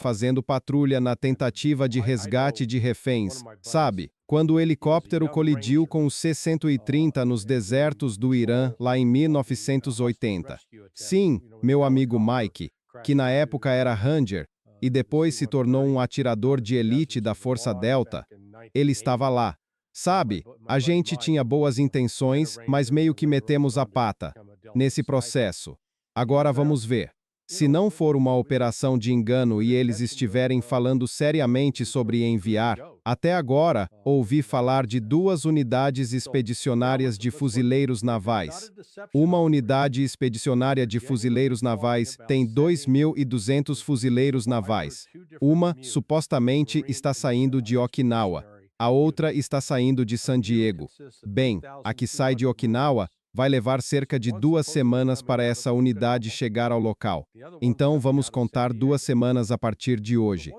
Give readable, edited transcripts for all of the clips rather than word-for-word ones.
fazendo patrulha na tentativa de resgate de reféns, sabe? Quando o helicóptero colidiu com o C-130 nos desertos do Irã, lá em 1980. Sim, meu amigo Mike, que na época era Ranger, e depois se tornou um atirador de elite da Força Delta, ele estava lá. Sabe, a gente tinha boas intenções, mas meio que metemos a pata nesse processo. Agora vamos ver. Se não for uma operação de engano e eles estiverem falando seriamente sobre enviar, até agora, ouvi falar de 2 unidades expedicionárias de fuzileiros navais. Uma unidade expedicionária de fuzileiros navais tem 2.200 fuzileiros navais. Uma, supostamente, está saindo de Okinawa. A outra está saindo de San Diego. Bem, a que sai de Okinawa vai levar cerca de 2 semanas para essa unidade chegar ao local. Então vamos contar 2 semanas a partir de hoje.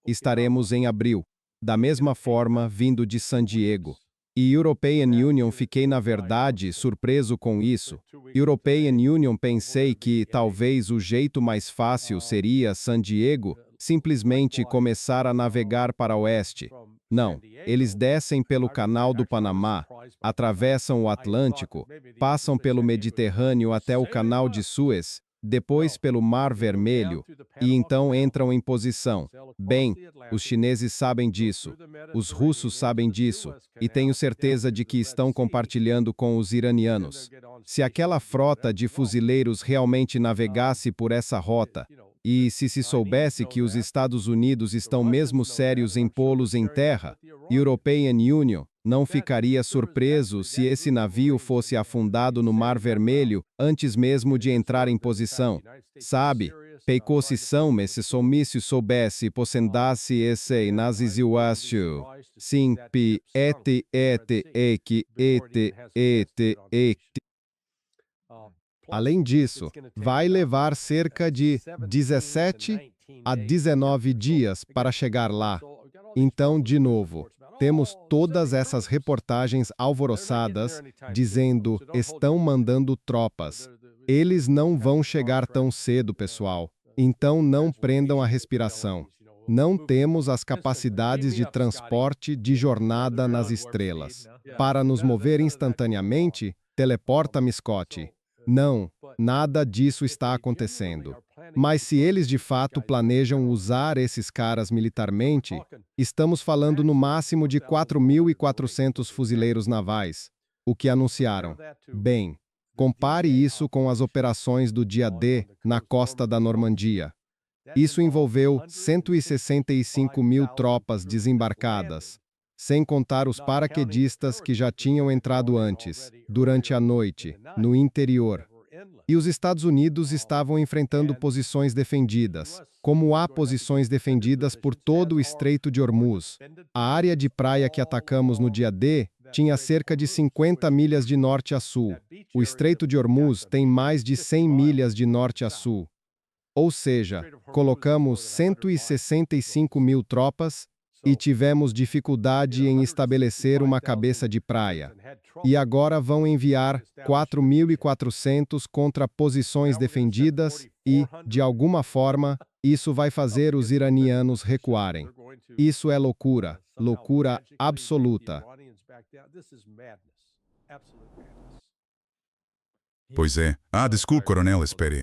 Estaremos em abril. Da mesma forma, vindo de San Diego. E European Union fiquei, na verdade, surpreso com isso. European Union pensei que talvez o jeito mais fácil seria San Diego simplesmente começar a navegar para oeste. Não, eles descem pelo Canal do Panamá, atravessam o Atlântico, passam pelo Mediterrâneo até o Canal de Suez, depois pelo Mar Vermelho, e então entram em posição. Bem, os chineses sabem disso, os russos sabem disso, e tenho certeza de que estão compartilhando com os iranianos. Se aquela frota de fuzileiros realmente navegasse por essa rota, e se soubesse que os Estados Unidos estão mesmo sérios em pô-los em terra, European Union não ficaria surpreso se esse navio fosse afundado no Mar Vermelho antes mesmo de entrar em posição. Sabe, peicocição se somício soubesse possendasse esse naziziuastu. Sim, pi, et. Além disso, vai levar cerca de 17 a 19 dias para chegar lá. Então, de novo, temos todas essas reportagens alvoroçadas dizendo estão mandando tropas. Eles não vão chegar tão cedo, pessoal. Então não prendam a respiração. Não temos as capacidades de transporte de jornada nas estrelas. Para nos mover instantaneamente, teleporta-me, Scott. Não, nada disso está acontecendo. Mas se eles de fato planejam usar esses caras militarmente, estamos falando no máximo de 4.400 fuzileiros navais, o que anunciaram. Bem, compare isso com as operações do dia D na costa da Normandia. Isso envolveu 165.000 tropas desembarcadas, sem contar os paraquedistas que já tinham entrado antes, durante a noite, no interior. E os Estados Unidos estavam enfrentando posições defendidas, como há posições defendidas por todo o Estreito de Hormuz. A área de praia que atacamos no dia D tinha cerca de 50 milhas de norte a sul. O Estreito de Hormuz tem mais de 100 milhas de norte a sul. Ou seja, colocamos 165.000 tropas e tivemos dificuldade em estabelecer uma cabeça de praia. E agora vão enviar 4.400 contra posições defendidas e, de alguma forma, isso vai fazer os iranianos recuarem. Isso é loucura, loucura absoluta. Pois é. Desculpe, coronel, espere.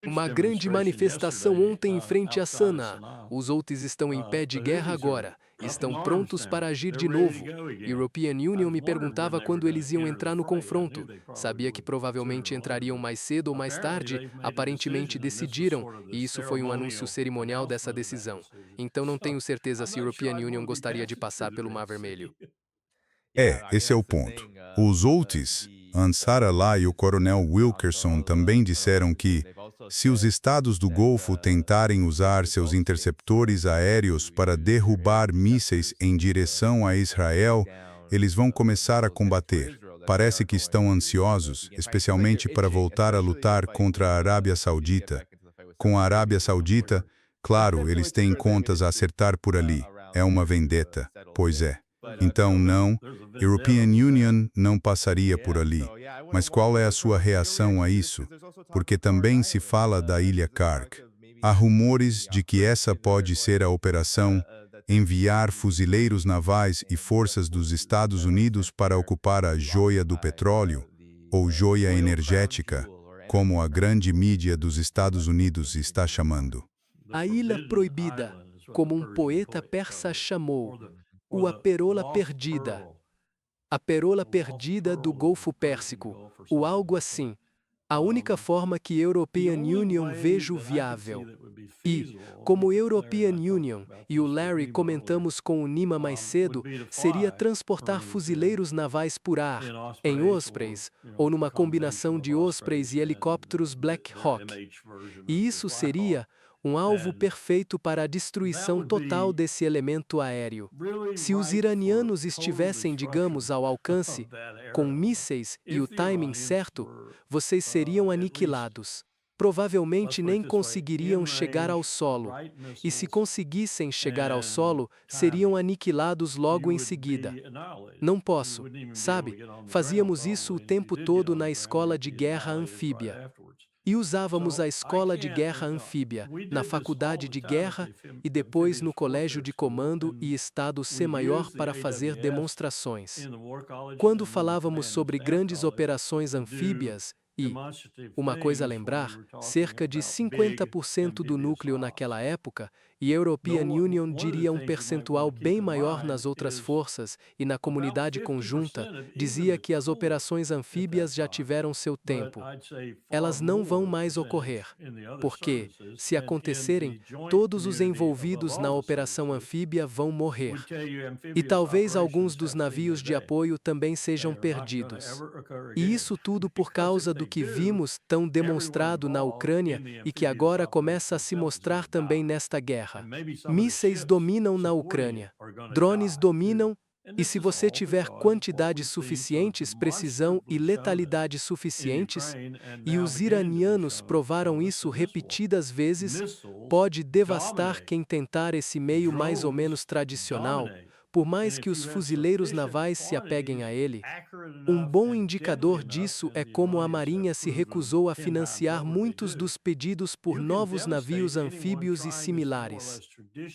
Uma grande manifestação ontem em frente a Sanaa. Os Houthis estão em pé de guerra agora. Estão prontos para agir de novo. European Union me perguntava quando eles iam entrar no confronto. Sabia que provavelmente entrariam mais cedo ou mais tarde. Aparentemente decidiram, e isso foi um anúncio cerimonial dessa decisão. Então não tenho certeza se European Union gostaria de passar pelo Mar Vermelho. Esse é o ponto. Os Houthis, Ansar Allah e o coronel Wilkerson também disseram que, se os estados do Golfo tentarem usar seus interceptores aéreos para derrubar mísseis em direção a Israel, eles vão começar a combater. Parece que estão ansiosos, especialmente para voltar a lutar contra a Arábia Saudita. Com a Arábia Saudita, claro, eles têm contas a acertar por ali. É uma vendetta. Pois é. Então, não, European Union não passaria por ali. Mas qual é a sua reação a isso? Porque também se fala da Ilha Kark. Há rumores de que essa pode ser a operação enviar fuzileiros navais e forças dos Estados Unidos para ocupar a joia do petróleo, ou joia energética, como a grande mídia dos Estados Unidos está chamando. A Ilha Proibida, como um poeta persa chamou, o a Perola Perdida. A Perola Perdida do Golfo Pérsico, ou algo assim. A única forma que European Union vejo viável. E, como European Union e o Larry comentamos com o Nima mais cedo, seria transportar fuzileiros navais por ar, em Ospreys, ou numa combinação de Ospreys e helicópteros Black Hawk. E isso seria um alvo perfeito para a destruição total desse elemento aéreo. Se os iranianos estivessem, digamos, ao alcance, com mísseis e o timing certo, vocês seriam aniquilados. Provavelmente nem conseguiriam chegar ao solo. E se conseguissem chegar ao solo, seriam aniquilados logo em seguida. Não posso, sabe? Fazíamos isso o tempo todo na escola de guerra anfíbia. E usávamos a escola de guerra anfíbia, na faculdade de guerra e depois no colégio de comando e Estado C-Maior para fazer demonstrações. Quando falávamos sobre grandes operações anfíbias, e, uma coisa a lembrar, cerca de 50% do núcleo naquela época, e European Union diria um percentual bem maior nas outras forças e na comunidade conjunta, dizia que as operações anfíbias já tiveram seu tempo. Elas não vão mais ocorrer, porque, se acontecerem, todos os envolvidos na operação anfíbia vão morrer. E talvez alguns dos navios de apoio também sejam perdidos. E isso tudo por causa do que vimos tão demonstrado na Ucrânia e que agora começa a se mostrar também nesta guerra. Mísseis dominam na Ucrânia. Drones dominam. E se você tiver quantidades suficientes, precisão e letalidade suficientes, e os iranianos provaram isso repetidas vezes, pode devastar quem tentar esse meio mais ou menos tradicional, por mais que os fuzileiros navais se apeguem a ele. Um bom indicador disso é como a Marinha se recusou a financiar muitos dos pedidos por novos navios anfíbios e similares.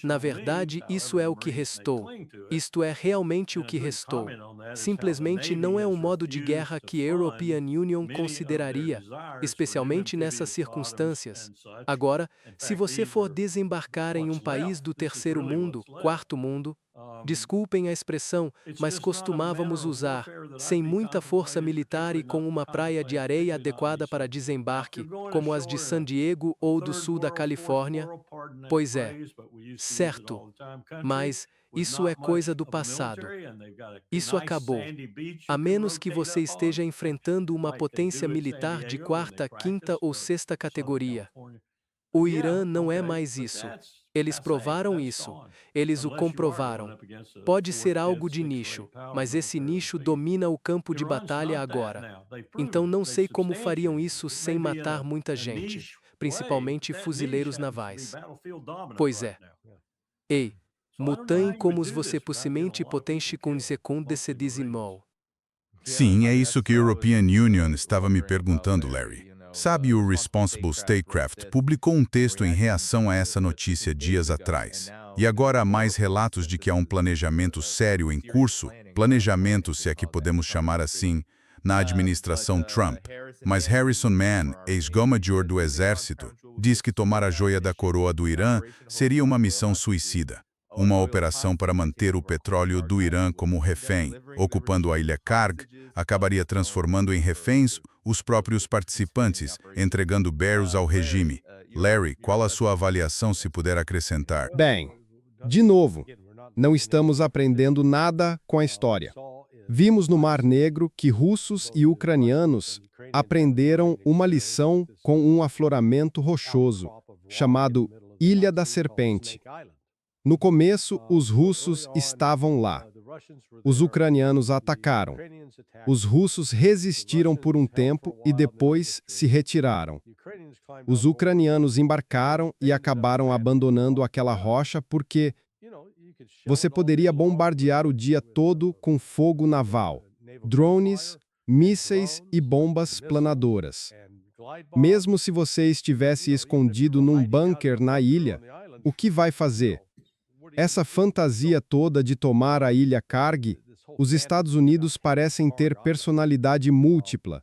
Na verdade, isso é o que restou. Isto é realmente o que restou. Simplesmente não é um modo de guerra que a European Union consideraria, especialmente nessas circunstâncias. Agora, se você for desembarcar em um país do terceiro mundo, quarto mundo, desculpem a expressão, mas costumávamos usar, sem muita força militar e com uma praia de areia adequada para desembarque, como as de San Diego ou do sul da Califórnia? Pois é, certo, mas isso é coisa do passado. Isso acabou. A menos que você esteja enfrentando uma potência militar de quarta, quinta ou sexta categoria. O Irã não é mais isso. Eles provaram isso. Eles o comprovaram. Pode ser algo de nicho, mas esse nicho domina o campo de batalha agora. Então não sei como fariam isso sem matar muita gente, principalmente fuzileiros navais. Pois é. Ei, mutem como você possivelmente potente com secund decisimol. Sim, é isso que a European Union estava me perguntando, Larry. Sabe, o Responsible Statecraft publicou um texto em reação a essa notícia dias atrás. E agora há mais relatos de que há um planejamento sério em curso, planejamento, se é que podemos chamar assim, na administração Trump. Mas Harrison Mann, ex-Gomajor do Exército, diz que tomar a joia da coroa do Irã seria uma missão suicida. Uma operação para manter o petróleo do Irã como refém, ocupando a ilha Karg, acabaria transformando em reféns os próprios participantes, entregando barrels ao regime. Larry, qual a sua avaliação, se puder acrescentar? Bem, de novo, não estamos aprendendo nada com a história. Vimos no Mar Negro que russos e ucranianos aprenderam uma lição com um afloramento rochoso, chamado Ilha da Serpente. No começo, os russos estavam lá. Os ucranianos atacaram. Os russos resistiram por um tempo e depois se retiraram. Os ucranianos embarcaram e acabaram abandonando aquela rocha porque você poderia bombardear o dia todo com fogo naval, drones, mísseis e bombas planadoras. Mesmo se você estivesse escondido num bunker na ilha, o que vai fazer? Essa fantasia toda de tomar a ilha Kargi, os Estados Unidos parecem ter personalidade múltipla.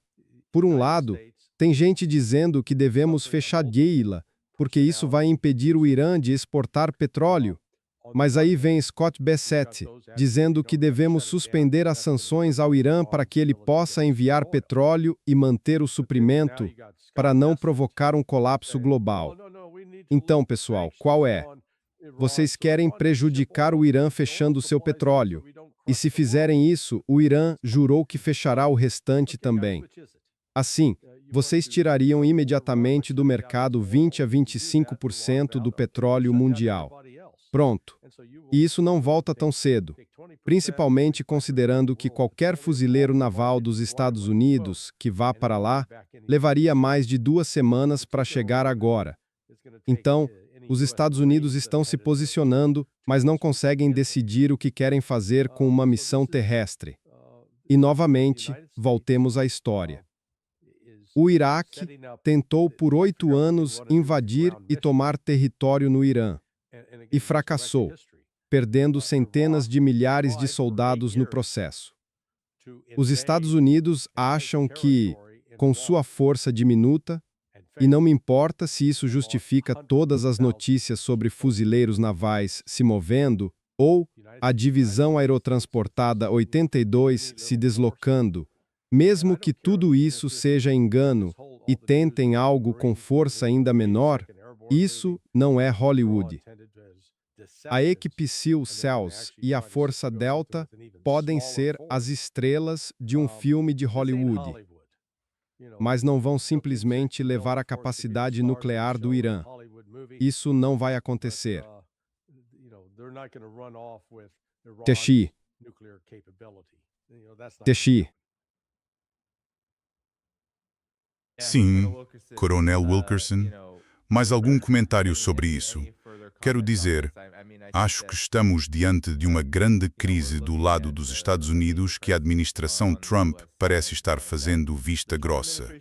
Por um lado, tem gente dizendo que devemos fechar Geilah, porque isso vai impedir o Irã de exportar petróleo. Mas aí vem Scott Bessent, dizendo que devemos suspender as sanções ao Irã para que ele possa enviar petróleo e manter o suprimento, para não provocar um colapso global. Então, pessoal, qual é? Vocês querem prejudicar o Irã fechando seu petróleo. E se fizerem isso, o Irã jurou que fechará o restante também. Assim, vocês tirariam imediatamente do mercado 20 a 25% do petróleo mundial. Pronto. E isso não volta tão cedo, principalmente considerando que qualquer fuzileiro naval dos Estados Unidos que vá para lá levaria mais de 2 semanas para chegar agora. Então, os Estados Unidos estão se posicionando, mas não conseguem decidir o que querem fazer com uma missão terrestre. E, novamente, voltemos à história. O Iraque tentou por 8 anos invadir e tomar território no Irã, e fracassou, perdendo centenas de milhares de soldados no processo. Os Estados Unidos acham que, com sua força diminuta, e não me importa se isso justifica todas as notícias sobre fuzileiros navais se movendo ou a divisão aerotransportada 82 se deslocando, mesmo que tudo isso seja engano e tentem algo com força ainda menor, isso não é Hollywood. A equipe SEAL Cells e a Força Delta podem ser as estrelas de um filme de Hollywood, mas não vão simplesmente levar a capacidade nuclear do Irã. Isso não vai acontecer. Teshi. Teshi. Sim, Coronel Wilkerson. Mais algum comentário sobre isso? Quero dizer, acho que estamos diante de uma grande crise do lado dos Estados Unidos que a administração Trump parece estar fazendo vista grossa.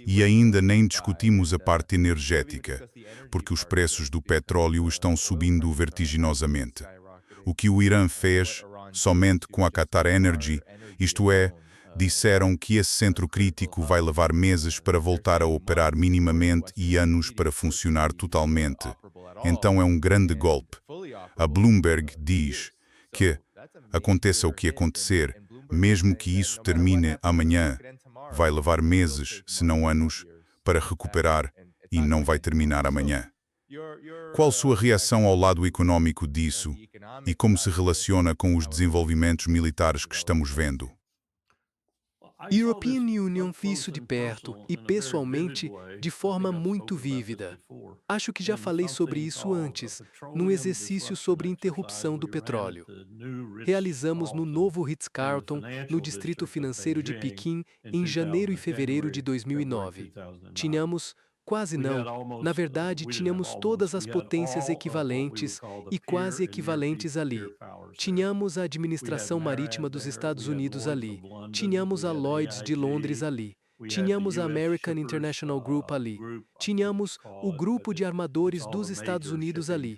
E ainda nem discutimos a parte energética, porque os preços do petróleo estão subindo vertiginosamente. O que o Irã fez, somente com a Qatar Energy, isto é, disseram que esse centro crítico vai levar meses para voltar a operar minimamente e anos para funcionar totalmente. Então é um grande golpe. A Bloomberg diz que, aconteça o que acontecer, mesmo que isso termine amanhã, vai levar meses, se não anos, para recuperar e não vai terminar amanhã. Qual sua reação ao lado econômico disso e como se relaciona com os desenvolvimentos militares que estamos vendo? European Union vi isso de perto e, pessoalmente, de forma muito vívida. Acho que já falei sobre isso antes, num exercício sobre interrupção do petróleo. Realizamos no novo Ritz-Carlton, no Distrito Financeiro de Pequim, em janeiro e fevereiro de 2009. Tínhamos, quase não, na verdade, tínhamos todas as potências equivalentes e quase equivalentes ali. Tínhamos a Administração Marítima dos Estados Unidos ali. Tínhamos a Lloyd's de Londres ali. Tínhamos a American International Group ali. Tínhamos o Grupo de Armadores dos Estados Unidos ali.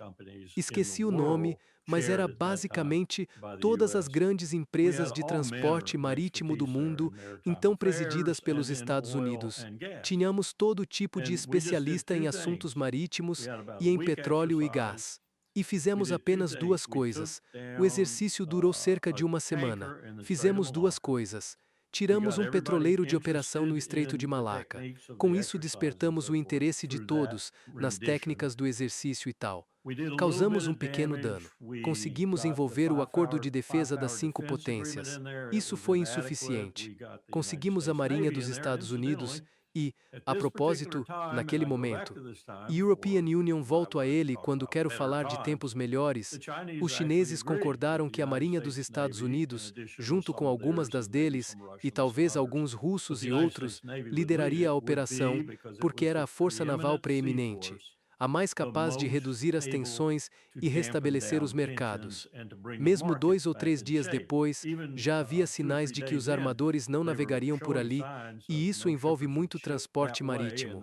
Esqueci o nome, mas era basicamente todas as grandes empresas de transporte marítimo do mundo, então presididas pelos Estados Unidos. Tínhamos todo tipo de especialista em assuntos marítimos e em petróleo e gás. E fizemos apenas 2 coisas. O exercício durou cerca de 1 semana. Fizemos 2 coisas. Tiramos um petroleiro de operação no Estreito de Malaca. Com isso despertamos o interesse de todos nas técnicas do exercício e tal. Causamos um pequeno dano. Conseguimos envolver o acordo de defesa das 5 potências. Isso foi insuficiente. Conseguimos a Marinha dos Estados Unidos e, a propósito, naquele momento, European Union volto a ele quando quero falar de tempos melhores, os chineses concordaram que a Marinha dos Estados Unidos, junto com algumas das deles, e talvez alguns russos e outros, lideraria a operação, porque era a força naval preeminente. a mais capaz de reduzir as tensões e restabelecer os mercados. Mesmo 2 ou 3 dias depois, já havia sinais de que os armadores não navegariam por ali, e isso envolve muito transporte marítimo.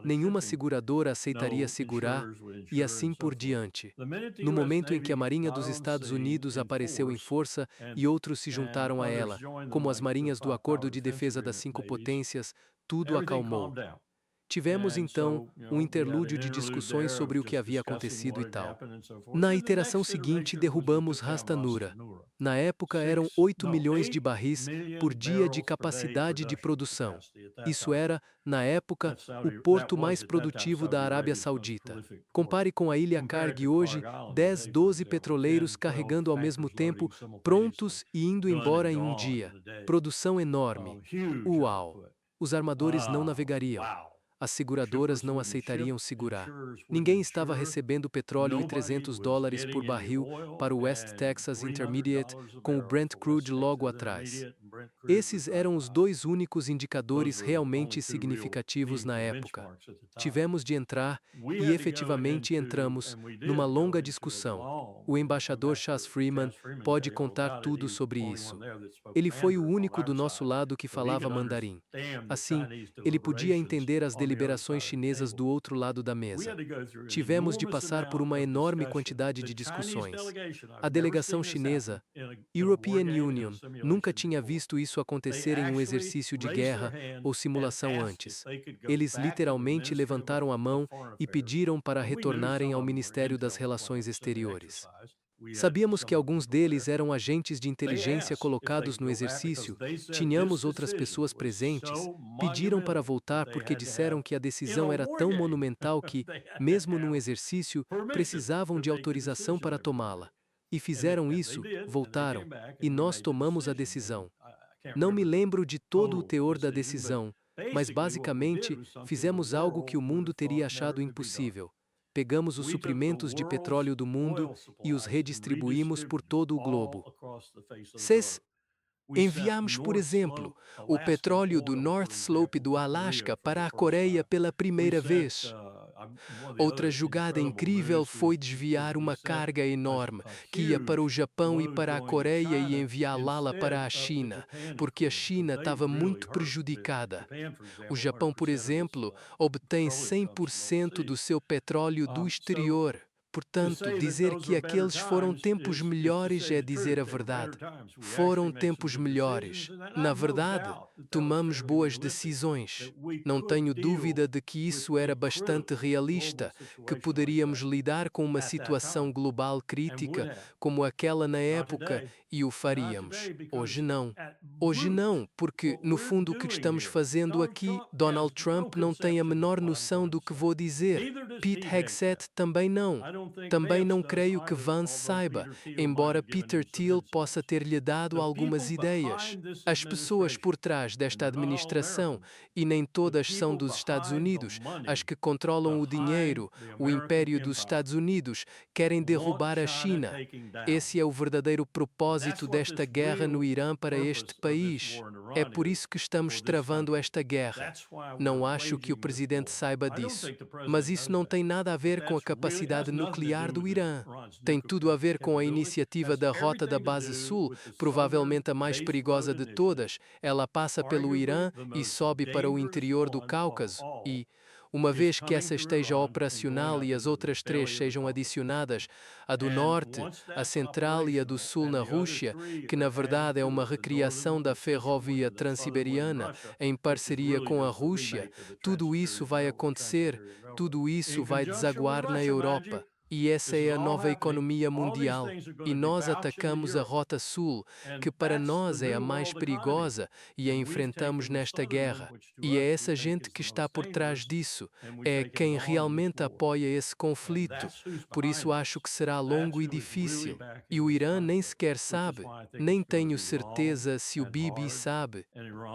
Nenhuma seguradora aceitaria segurar, e assim por diante. No momento em que a Marinha dos Estados Unidos apareceu em força e outros se juntaram a ela, como as marinhas do Acordo de Defesa das Cinco Potências, tudo acalmou. Tivemos, então, um interlúdio de discussões sobre o que havia acontecido e tal. Na iteração seguinte, derrubamos Ras Tanura. Na época, eram 8 milhões de barris por dia de capacidade de produção. Isso era, na época, o porto mais produtivo da Arábia Saudita. Compare com a Ilha Cargue hoje, 10, 12 petroleiros carregando ao mesmo tempo, prontos e indo embora em um dia. Produção enorme. Uau! Os armadores não navegariam. As seguradoras não aceitariam segurar. Ninguém estava recebendo petróleo e $300 por barril para o West Texas Intermediate, com o Brent Crude logo atrás. Esses eram os 2 únicos indicadores realmente significativos na época. Tivemos de entrar, e efetivamente entramos, numa longa discussão. O embaixador Chas Freeman pode contar tudo sobre isso. Ele foi o único do nosso lado que falava mandarim. Assim, ele podia entender as deliberações chinesas do outro lado da mesa. Tivemos de passar por uma enorme quantidade de discussões. A delegação chinesa, European Union, nunca tinha visto isso acontecer em um exercício de guerra ou simulação antes. Eles literalmente levantaram a mão e pediram para retornarem ao Ministério das Relações Exteriores. Sabíamos que alguns deles eram agentes de inteligência colocados no exercício, tínhamos outras pessoas presentes, pediram para voltar porque disseram que a decisão era tão monumental que, mesmo num exercício, precisavam de autorização para tomá-la. E fizeram isso, voltaram, e nós tomamos a decisão. Não me lembro de todo o teor da decisão, mas basicamente fizemos algo que o mundo teria achado impossível. Pegamos os suprimentos de petróleo do mundo e os redistribuímos por todo o globo. Enviamos, por exemplo, o petróleo do North Slope do Alasca para a Coreia pela primeira vez. Outra jogada incrível foi desviar uma carga enorme que ia para o Japão e para a Coreia e enviá-la para a China, porque a China estava muito prejudicada. O Japão, por exemplo, obtém 100% do seu petróleo do exterior. Portanto, dizer que aqueles foram tempos melhores é dizer a verdade. Foram tempos melhores. Na verdade, tomamos boas decisões. Não tenho dúvida de que isso era bastante realista, que poderíamos lidar com uma situação global crítica como aquela na época e o faríamos. Hoje não. Hoje não, porque, no fundo, o que estamos fazendo aqui, Donald Trump não tem a menor noção do que vou dizer. Pete Hegseth também não. Também não creio que Vance saiba, embora Peter Thiel possa ter-lhe dado algumas ideias. As pessoas por trás desta administração, e nem todas são dos Estados Unidos, as que controlam o dinheiro, o império dos Estados Unidos, querem derrubar a China. Esse é o verdadeiro propósito desta guerra no Irã para este país. É por isso que estamos travando esta guerra. Não acho que o presidente saiba disso. Mas isso não tem nada a ver com a capacidade nuclear do Irã. Tem tudo a ver com a iniciativa da Rota da Base Sul, provavelmente a mais perigosa de todas. Ela passa pelo Irã e sobe para o interior do Cáucaso e, uma vez que essa esteja operacional e as outras 3 sejam adicionadas, a do Norte, a Central e a do Sul na Rússia, que na verdade é uma recriação da ferrovia Transiberiana em parceria com a Rússia, tudo isso vai acontecer, tudo isso vai desaguar na Europa. E essa é a nova economia mundial. E nós atacamos a Rota Sul, que para nós é a mais perigosa, e a enfrentamos nesta guerra. E é essa gente que está por trás disso. É quem realmente apoia esse conflito. Por isso acho que será longo e difícil. E o Irã nem sequer sabe. Nem tenho certeza se o Bibi sabe.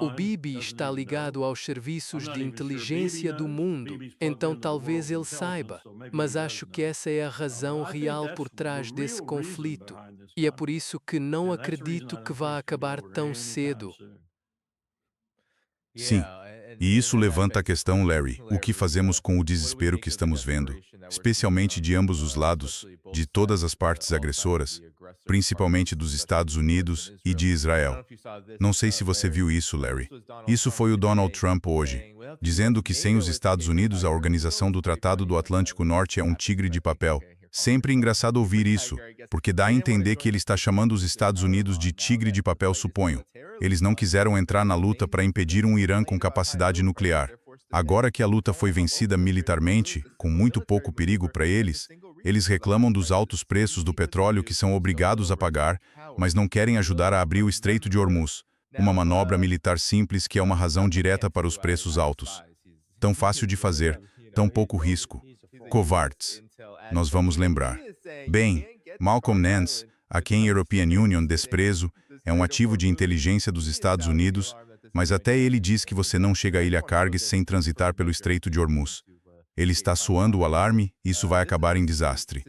O Bibi está ligado aos serviços de inteligência do mundo, então talvez ele saiba. Mas acho que essa é a razão real por trás desse conflito. E é por isso que não acredito que vá acabar tão cedo. Sim. E isso levanta a questão, Larry, o que fazemos com o desespero que estamos vendo, especialmente de ambos os lados, de todas as partes agressoras, principalmente dos Estados Unidos e de Israel. Não sei se você viu isso, Larry. Isso foi o Donald Trump hoje, dizendo que sem os Estados Unidos a organização do Tratado do Atlântico Norte é um tigre de papel. Sempre engraçado ouvir isso, porque dá a entender que ele está chamando os Estados Unidos de tigre de papel, suponho. Eles não quiseram entrar na luta para impedir um Irã com capacidade nuclear. Agora que a luta foi vencida militarmente, com muito pouco perigo para eles reclamam dos altos preços do petróleo que são obrigados a pagar, mas não querem ajudar a abrir o Estreito de Hormuz, uma manobra militar simples que é uma razão direta para os preços altos. Tão fácil de fazer, tão pouco risco. Covardes. Nós vamos lembrar. Bem, Malcolm Nance, a quem a European Union desprezo, é um ativo de inteligência dos Estados Unidos, mas até ele diz que você não chega à Ilha Cargues sem transitar pelo Estreito de Hormuz. Ele está soando o alarme, e isso vai acabar em desastre.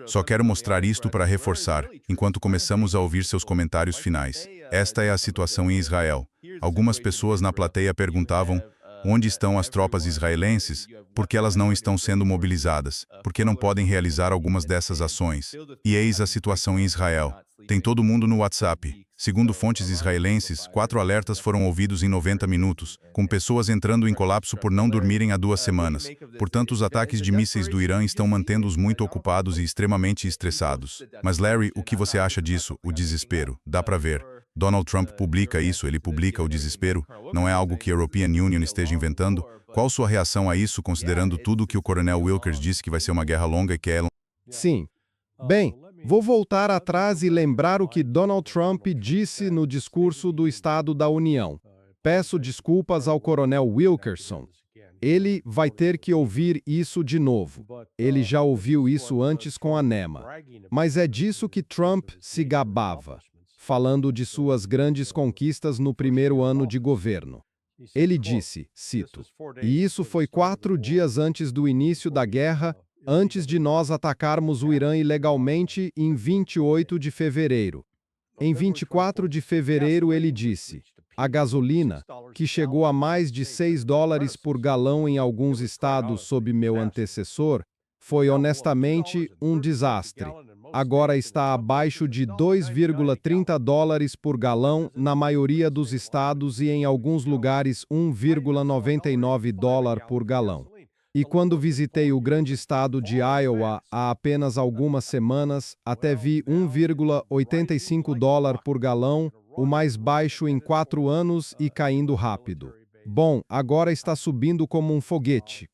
Só quero mostrar isto para reforçar, enquanto começamos a ouvir seus comentários finais. Esta é a situação em Israel. Algumas pessoas na plateia perguntavam: onde estão as tropas israelenses? Por que elas não estão sendo mobilizadas? Por que não podem realizar algumas dessas ações? E eis a situação em Israel. Tem todo mundo no WhatsApp. Segundo fontes israelenses, 4 alertas foram ouvidos em 90 minutos, com pessoas entrando em colapso por não dormirem há 2 semanas. Portanto, os ataques de mísseis do Irã estão mantendo-os muito ocupados e extremamente estressados. Mas, Larry, o que você acha disso? O desespero. Dá para ver. Donald Trump publica isso, ele publica o desespero. Não é algo que a European Union esteja inventando? Qual sua reação a isso, considerando tudo o que o coronel Wilkers disse que vai ser uma guerra longa e que é... Sim. Bem, vou voltar atrás e lembrar o que Donald Trump disse no discurso do Estado da União. Peço desculpas ao coronel Wilkerson. Ele vai ter que ouvir isso de novo. Ele já ouviu isso antes com a NEMA. Mas é disso que Trump se gabava, falando de suas grandes conquistas no primeiro ano de governo. Ele disse, cito, "E isso foi 4 dias antes do início da guerra, antes de nós atacarmos o Irã ilegalmente em 28 de fevereiro. Em 24 de fevereiro ele disse, a gasolina, que chegou a mais de $6 por galão em alguns estados sob meu antecessor, foi honestamente um desastre. Agora está abaixo de $2,30 por galão na maioria dos estados e em alguns lugares $1,99 por galão. E quando visitei o grande estado de Iowa há apenas algumas semanas, até vi $1,85 por galão, o mais baixo em 4 anos e caindo rápido. Bom, agora está subindo como um foguete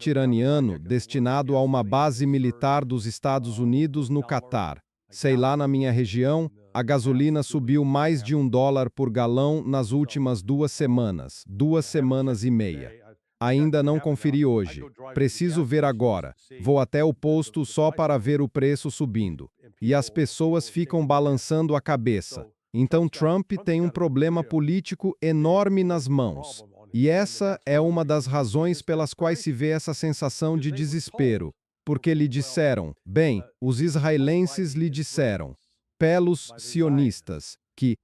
iraniano destinado a uma base militar dos Estados Unidos no Catar. Sei lá, na minha região, a gasolina subiu mais de $1 por galão nas últimas 2 semanas, 2 semanas e meia. Ainda não conferi hoje. Preciso ver agora. Vou até o posto só para ver o preço subindo. E as pessoas ficam balançando a cabeça. Então Trump tem um problema político enorme nas mãos. E essa é uma das razões pelas quais se vê essa sensação de desespero. Porque lhe disseram, bem, os israelenses lhe disseram, pelos sionistas, que,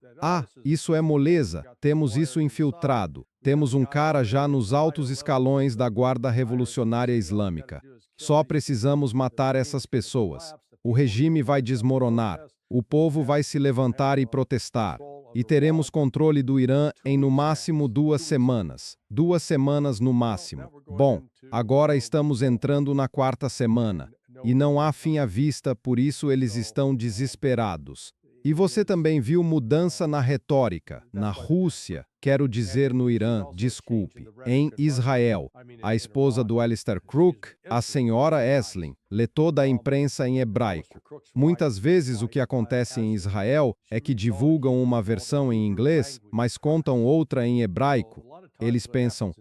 isso é moleza, temos isso infiltrado, temos um cara já nos altos escalões da Guarda Revolucionária Islâmica. Só precisamos matar essas pessoas. O regime vai desmoronar, o povo vai se levantar e protestar, e teremos controle do Irã em no máximo 2 semanas. 2 semanas no máximo. Bom, agora estamos entrando na 4ª semana, e não há fim à vista, por isso eles estão desesperados. E você também viu mudança na retórica, na Rússia, quero dizer no Irã, desculpe, em Israel. A esposa do Alistair Crook, a senhora Esslin, lê toda a imprensa em hebraico. Muitas vezes o que acontece em Israel é que divulgam uma versão em inglês, mas contam outra em hebraico. Eles pensam,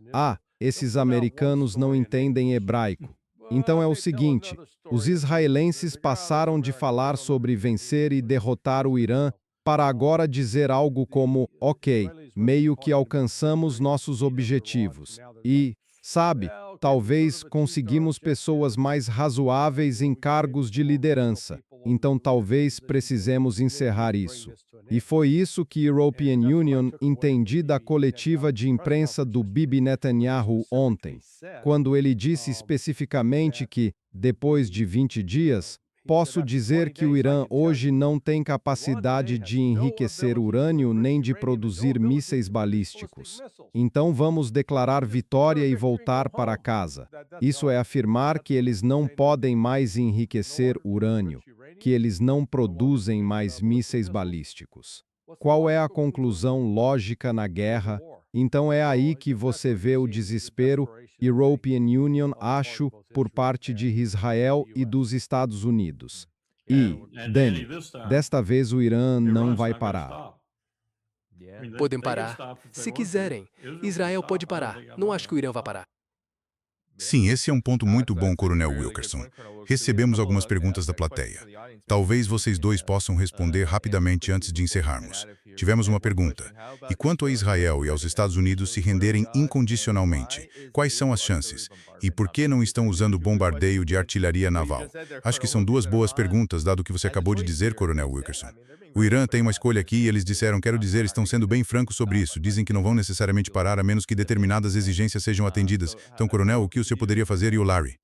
esses americanos não entendem hebraico. Então é o seguinte, os israelenses passaram de falar sobre vencer e derrotar o Irã para agora dizer algo como, ok, meio que alcançamos nossos objetivos. E, sabe, talvez conseguimos pessoas mais razoáveis em cargos de liderança. então talvez precisemos encerrar isso. E foi isso que a European Union entendi da coletiva de imprensa do Bibi Netanyahu ontem, quando ele disse especificamente que, depois de 20 dias, posso dizer que o Irã hoje não tem capacidade de enriquecer urânio nem de produzir mísseis balísticos. Então vamos declarar vitória e voltar para casa. Isso é afirmar que eles não podem mais enriquecer urânio, que eles não produzem mais mísseis balísticos. Qual é a conclusão lógica na guerra? Então é aí que você vê o desespero European Union, acho, por parte de Israel e dos Estados Unidos. E, Danny, desta vez o Irã não vai parar. Podem parar, se quiserem. Israel pode parar. Não acho que o Irã vá parar. Sim, esse é um ponto muito bom, Coronel Wilkerson. Recebemos algumas perguntas da plateia. Talvez vocês dois possam responder rapidamente antes de encerrarmos. Tivemos uma pergunta. E quanto a Israel e aos Estados Unidos se renderem incondicionalmente, quais são as chances? E por que não estão usando bombardeio de artilharia naval? Acho que são duas boas perguntas, dado o que você acabou de dizer, Coronel Wilkerson. O Irã tem uma escolha aqui e eles disseram, quero dizer, estão sendo bem francos sobre isso. Dizem que não vão necessariamente parar a menos que determinadas exigências sejam atendidas. Então, Coronel, o que o senhor poderia fazer e o Larry?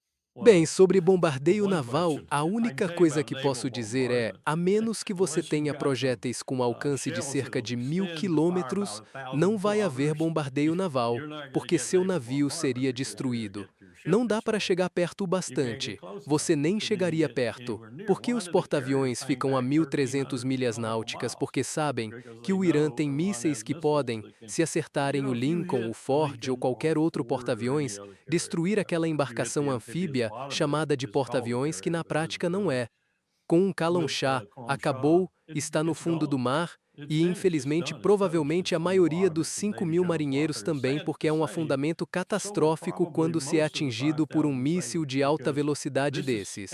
Bem, sobre bombardeio naval, a única coisa que posso dizer é, a menos que você tenha projéteis com alcance de cerca de 1.000 quilômetros, não vai haver bombardeio naval, porque seu navio seria destruído. Não dá para chegar perto o bastante. Você nem chegaria perto. Por que os porta-aviões ficam a 1.300 milhas náuticas? Porque sabem que o Irã tem mísseis que podem, se acertarem o Lincoln, o Ford ou qualquer outro porta-aviões, destruir aquela embarcação anfíbia chamada de porta-aviões que na prática não é. Com um Kalon Shah, acabou, está no fundo do mar e, infelizmente, provavelmente a maioria dos 5.000 marinheiros também, porque é um afundamento catastrófico quando se é atingido por um míssil de alta velocidade desses.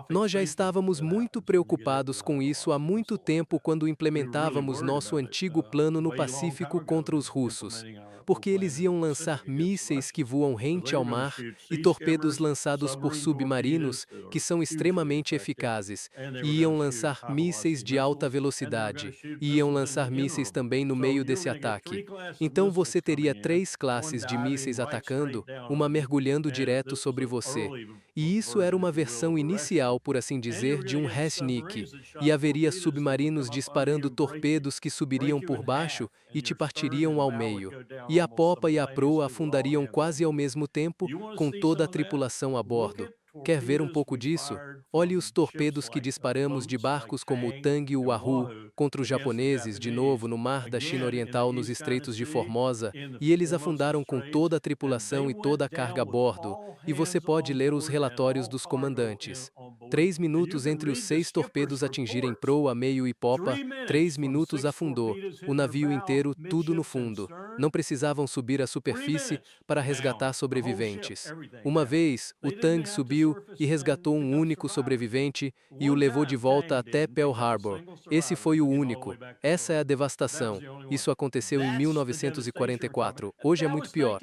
Nós já estávamos muito preocupados com isso há muito tempo quando implementávamos nosso antigo plano no Pacífico contra os russos, porque eles iam lançar mísseis que voam rente ao mar e torpedos lançados por submarinos, que são extremamente eficazes, e iam lançar mísseis de alta velocidade, e iam lançar mísseis também no meio desse ataque. Então você teria 3 classes de mísseis atacando, uma mergulhando direto sobre você. E isso era uma versão inicial, por assim dizer, de um Resnik, e haveria submarinos disparando torpedos que subiriam por baixo e te partiriam ao meio. E a popa e a proa afundariam quase ao mesmo tempo, com toda a tripulação a bordo. Quer ver um pouco disso? Olhe os torpedos que disparamos de barcos como o Tang e o Wahoo contra os japoneses, de novo, no mar da China Oriental, nos estreitos de Formosa, e eles afundaram com toda a tripulação e toda a carga a bordo, e você pode ler os relatórios dos comandantes. 3 minutos entre os 6 torpedos atingirem proa, meio e popa, 3 minutos afundou, o navio inteiro, tudo no fundo. Não precisavam subir à superfície para resgatar sobreviventes. Uma vez, o Tang subiu e resgatou um único sobrevivente e o levou de volta até Pearl Harbor. Esse foi o único. Essa é a devastação. Isso aconteceu em 1944. Hoje é muito pior.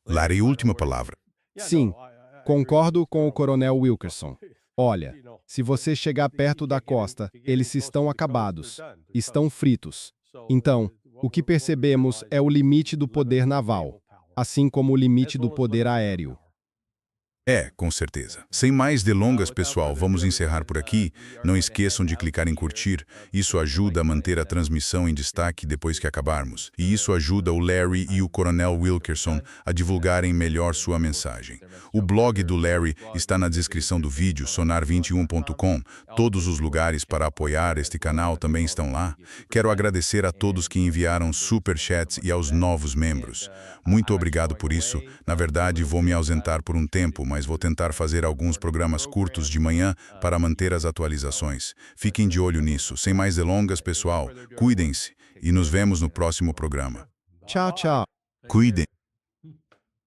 Larry, última palavra. Sim, concordo com o Coronel Wilkerson. Olha, se você chegar perto da costa, eles estão acabados, estão fritos. Então, o que percebemos é o limite do poder naval, assim como o limite do poder aéreo. Com certeza. Sem mais delongas, pessoal, vamos encerrar por aqui. Não esqueçam de clicar em curtir. Isso ajuda a manter a transmissão em destaque depois que acabarmos. E isso ajuda o Larry e o Coronel Wilkerson a divulgarem melhor sua mensagem. O blog do Larry está na descrição do vídeo, sonar21.com. Todos os lugares para apoiar este canal também estão lá. Quero agradecer a todos que enviaram superchats e aos novos membros. Muito obrigado por isso. Na verdade, vou me ausentar por um tempo, mas vou tentar fazer alguns programas curtos de manhã para manter as atualizações. Fiquem de olho nisso. Sem mais delongas, pessoal, cuidem-se e nos vemos no próximo programa. Tchau, tchau. Cuidem.